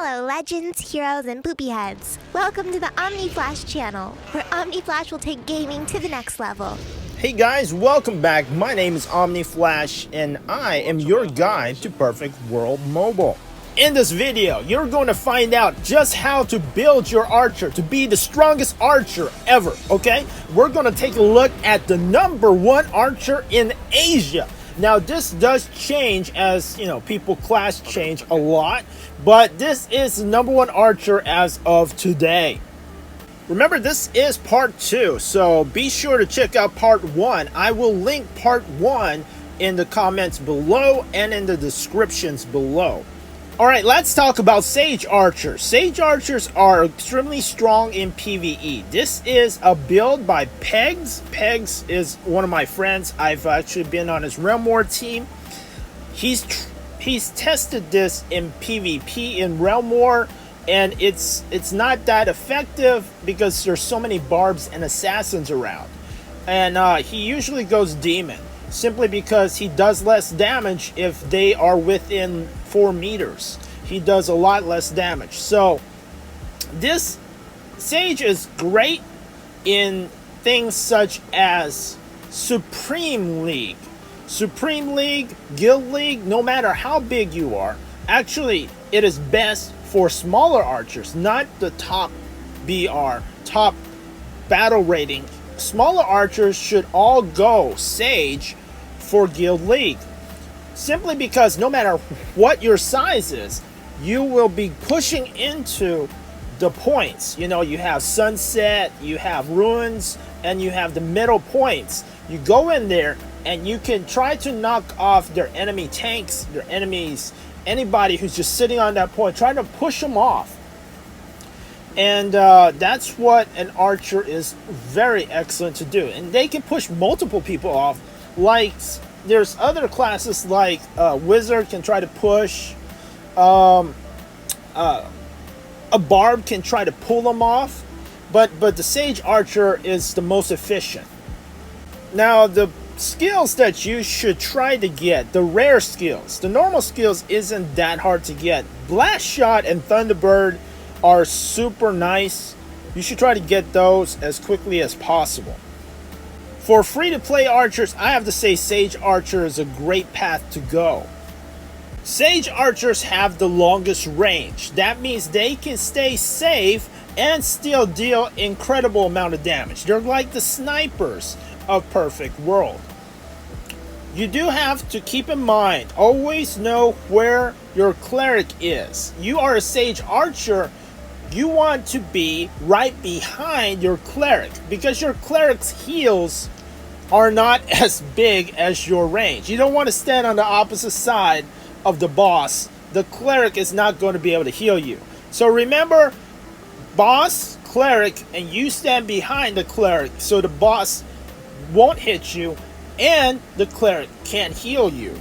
Hello legends, heroes, and poopy heads. Welcome to the Omni Flash channel, where Omni Flash will take gaming to the next level. Hey guys, welcome back. My name is Omni Flash and I am your guide to Perfect World Mobile. In this video, you're going to find out just how to build your archer to be the strongest archer ever, okay? We're going to take a look at the #1 archer in Asia. Now this does change as, people class change a lot, but this is the #1 archer as of today. Remember, this is part 2, so be sure to check out part 1. I will link part 1 in the comments below and in the descriptions below. Alright, let's talk about Sage Archers. Sage Archers are extremely strong in PvE. This is a build by Pegs. Pegs is one of my friends. I've actually been on his Realm War team. He's tested this in PvP in Realm War, and it's not that effective because there's so many barbs and assassins around. And he usually goes Demon, simply because he does less damage if they are within 4 meters. He does a lot less damage. So this Sage is great in things such as Supreme League. Supreme League, Guild League, no matter how big you are. Actually, it is best for smaller archers, not the top BR, top battle rating. Smaller archers should all go Sage for Guild League. Simply because no matter what your size is, you will be pushing into the points. You have Sunset, you have Ruins, and you have the middle points. You go in there and you can try to knock off their enemy tanks, their enemies, anybody who's just sitting on that point, try to push them off. And that's what an archer is very excellent to do. And they can push multiple people off. Like, there's other classes like Wizard can try to push. A Barb can try to pull them off. But the Sage Archer is the most efficient. Now, the skills that you should try to get, the rare skills, the normal skills isn't that hard to get. Blast Shot and Thunderbird are super nice. You should try to get those as quickly as possible. For free-to-play archers, I have to say Sage Archer is a great path to go. Sage Archers have the longest range. That means they can stay safe and still deal incredible amount of damage. They're like the snipers of Perfect World. You do have to keep in mind, always know where your cleric is. You are a Sage Archer, you want to be right behind your cleric, because your cleric's heals are not as big as your range. You don't want to stand on the opposite side of the boss. The cleric is not going to be able to heal you. So remember, boss, cleric, and you stand behind the cleric so the boss won't hit you and the cleric can't heal you.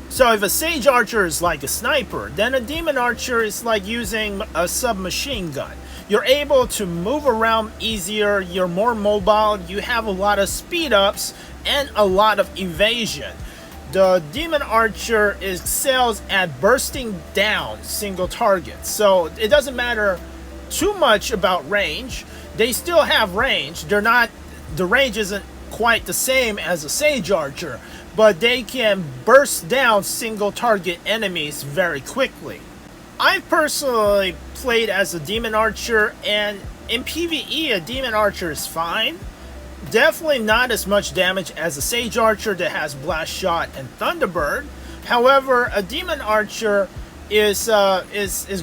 So if a Sage Archer is like a sniper, then a Demon Archer is like using a submachine gun. You're able to move around easier, you're more mobile, you have a lot of speed ups and a lot of evasion. The Demon Archer excels at bursting down single targets. So it doesn't matter too much about range. They still have range. The range isn't quite the same as a Sage Archer, but they can burst down single target enemies very quickly. I've personally played as a Demon Archer, and in PvE a Demon Archer is fine. Definitely not as much damage as a Sage Archer that has Blast Shot and Thunderbird. However, a Demon Archer is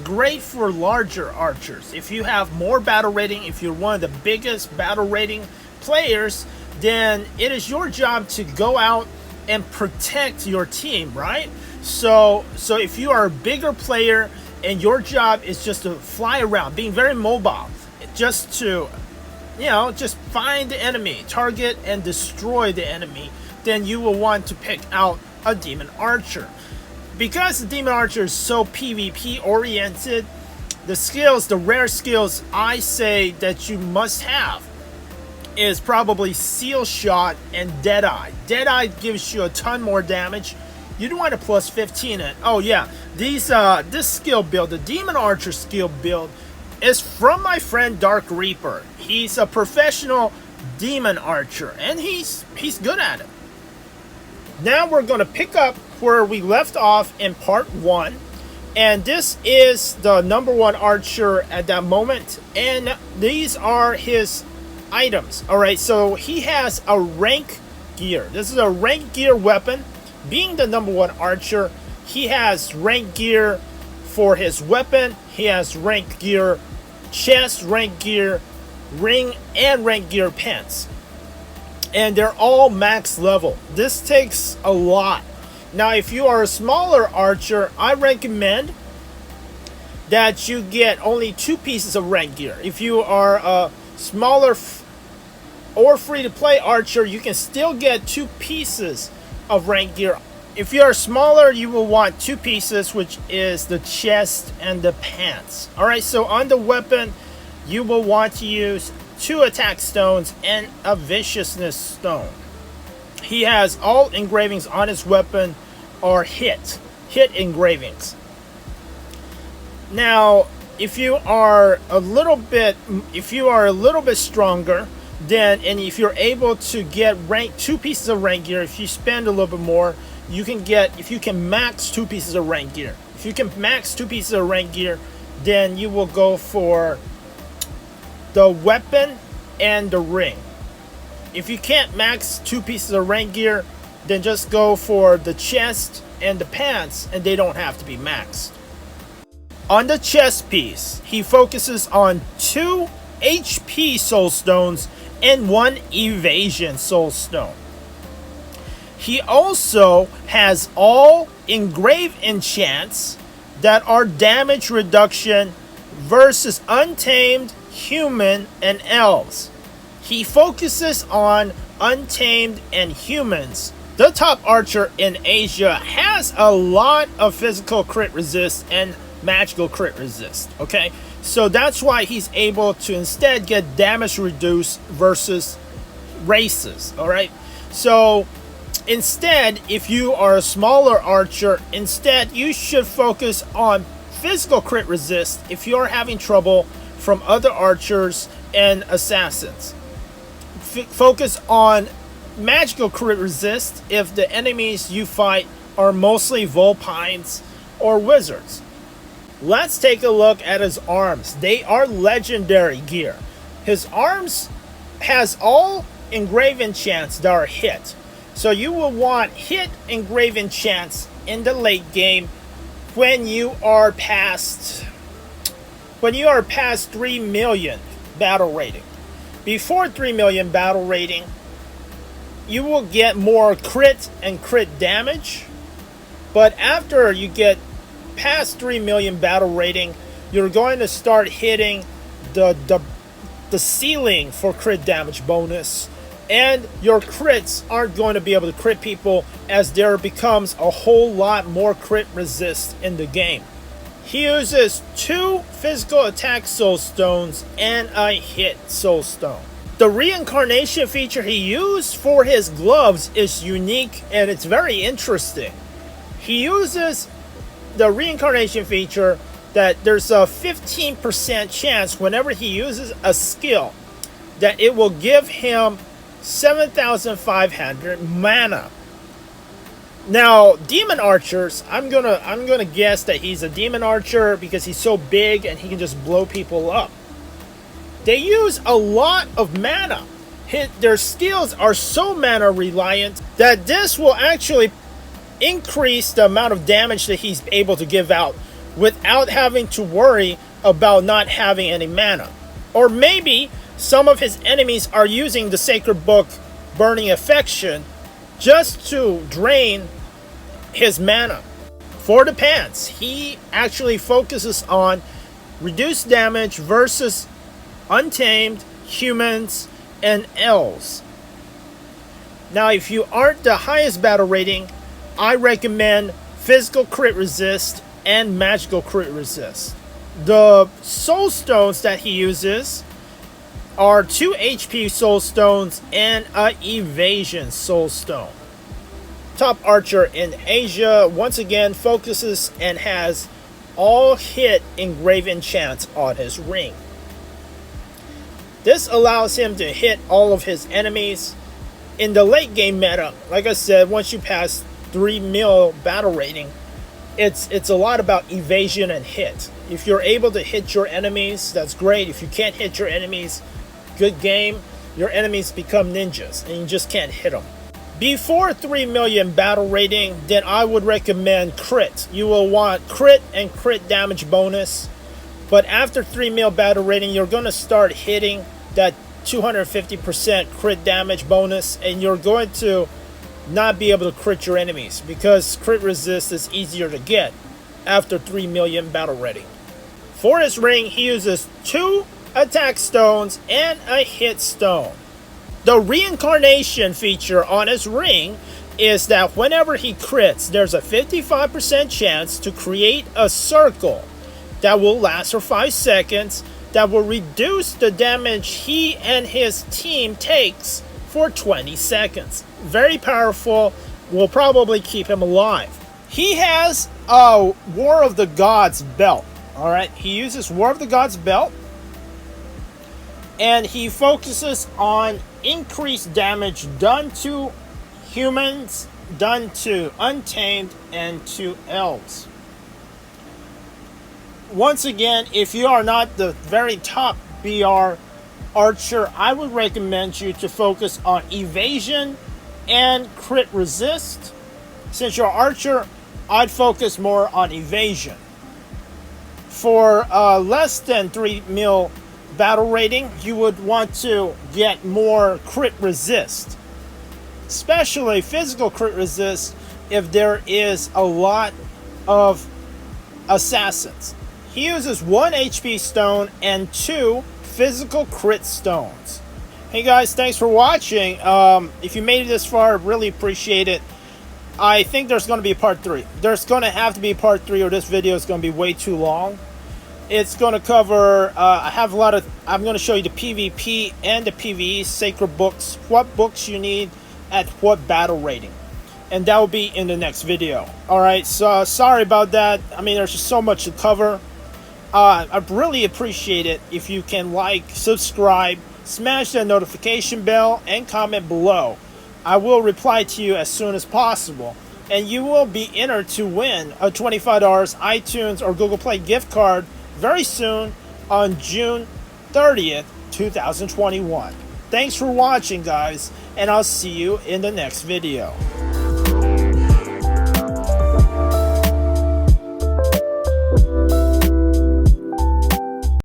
great for larger archers. If you have more battle rating, if you're one of the biggest battle rating players, then it is your job to go out and protect your team, right? So if you are a bigger player and your job is just to fly around, being very mobile, just to, just find the enemy, target and destroy the enemy, then you will want to pick out a Demon Archer. Because the Demon Archer is so PvP oriented, the rare skills I say that you must have is probably Seal Shot and Deadeye. Deadeye gives you a ton more damage You don't want a plus 15 in. Oh yeah, these this skill build, the Demon Archer skill build, is from my friend Dark Reaper. He's a professional Demon Archer, and he's good at it. Now we're going to pick up where we left off in part 1. And this is the #1 archer at that moment. And these are his items. Alright, so he has a rank gear. This is a rank gear weapon. Being the #1 archer, he has rank gear for his weapon. He has rank gear chest, rank gear ring, and rank gear pants. And they're all max level. This takes a lot. Now, if you are a smaller archer, I recommend that you get only 2 pieces of rank gear. If you are a smaller or free-to-play archer, you can still get 2 pieces of rank gear. If you are smaller, you will want 2 pieces, which is the chest and the pants. Alright, so on the weapon, you will want to use 2 attack stones and a viciousness stone. He has all engravings on his weapon are hit engravings. Now, if you are a little bit stronger, then, and if you're able to get 2 pieces of rank gear, if you spend a little bit more, you can get, if you can max 2 pieces of rank gear. If you can max 2 pieces of rank gear, then you will go for the weapon and the ring. If you can't max 2 pieces of rank gear, then just go for the chest and the pants, and they don't have to be maxed. On the chest piece, he focuses on 2 HP soul stones and 1 evasion soul stone. He also has all engrave enchants that are damage reduction versus untamed, human, and elves. He focuses on untamed and humans. The top archer in Asia has a lot of physical crit resist and magical crit resist. Okay, so that's why he's able to instead get damage reduced versus races. Alright, so instead, if you are a smaller archer, instead you should focus on physical crit resist if you're having trouble from other archers and assassins. Focus on magical crit resist if the enemies you fight are mostly Vulpines or wizards. Let's take a look at his arms. They are legendary gear. His arms has all engrave enchants that are hit. So you will want hit engrave enchants in the late game when you are past 3 million battle rating. Before 3 million battle rating, you will get more crit and crit damage. But after you get past 3 million battle rating, you're going to start hitting the ceiling for crit damage bonus. And your crits aren't going to be able to crit people, as there becomes a whole lot more crit resist in the game. He uses 2 physical attack soul stones and a hit soul stone. The reincarnation feature he used for his gloves is unique, and it's very interesting. He uses the reincarnation feature that there's a 15% chance whenever he uses a skill that it will give him 7,500 mana. Now, demon archers, I'm gonna guess that he's a demon archer because he's so big and he can just blow people up. They use a lot of mana. Their skills are so mana reliant that this will actually increase the amount of damage that he's able to give out without having to worry about not having any mana. Or maybe some of his enemies are using the Sacred Book Burning Affection just to drain his mana. For the pants, he actually focuses on reduced damage versus untamed, humans, and elves. Now, if you aren't the highest battle rating, I recommend physical crit resist and magical crit resist. The soul stones that he uses are 2 HP soul stones and a evasion soul stone. top archer in Asia once again focuses and has all hit engraving chance on his ring. This allows him to hit all of his enemies. In the late game meta, like I said, once you pass 3 mil battle rating, it's a lot about evasion and hit. If you're able to hit your enemies, that's great. If you can't hit your enemies, good game. Your enemies become ninjas and you just can't hit them. Before 3 million battle rating, then I would recommend crit. You will want crit and crit damage bonus. But after 3 mil battle rating, you're going to start hitting that 250% crit damage bonus, and you're going to not be able to crit your enemies because crit resist is easier to get after 3 million battle rating. For his ring, he uses 2 attack stones and a hit stone. The reincarnation feature on his ring is that whenever he crits, there's a 55% chance to create a circle that will last for 5 seconds that will reduce the damage he and his team takes for 20 seconds. Very powerful, will probably keep him alive. He has a War of the Gods belt. Alright, he uses War of the Gods belt, and he focuses on increased damage done to humans, done to untamed, and to elves. Once again, if you are not the very top BR archer, I would recommend you to focus on evasion and crit resist. Since you're archer, I'd focus more on evasion. For less than 3 mil battle rating, you would want to get more crit resist, especially physical crit resist if there is a lot of assassins. He uses 1 HP stone and 2 physical crit stones. Hey guys, thanks for watching. If you made it this far, really appreciate it. I think there's going to be a part 3. There's going to have to be a part 3 or this video is going to be way too long. It's going to cover, I'm going to show you the PvP and the PvE sacred books, what books you need at what battle rating. And that will be in the next video. Alright, so sorry about that. I mean, there's just so much to cover. I'd really appreciate it if you can like, subscribe, smash that notification bell, and comment below. I will reply to you as soon as possible. And you will be entered to win a $25 iTunes or Google Play gift card very soon on June 30th, 2021. Thanks for watching, guys, and I'll see you in the next video.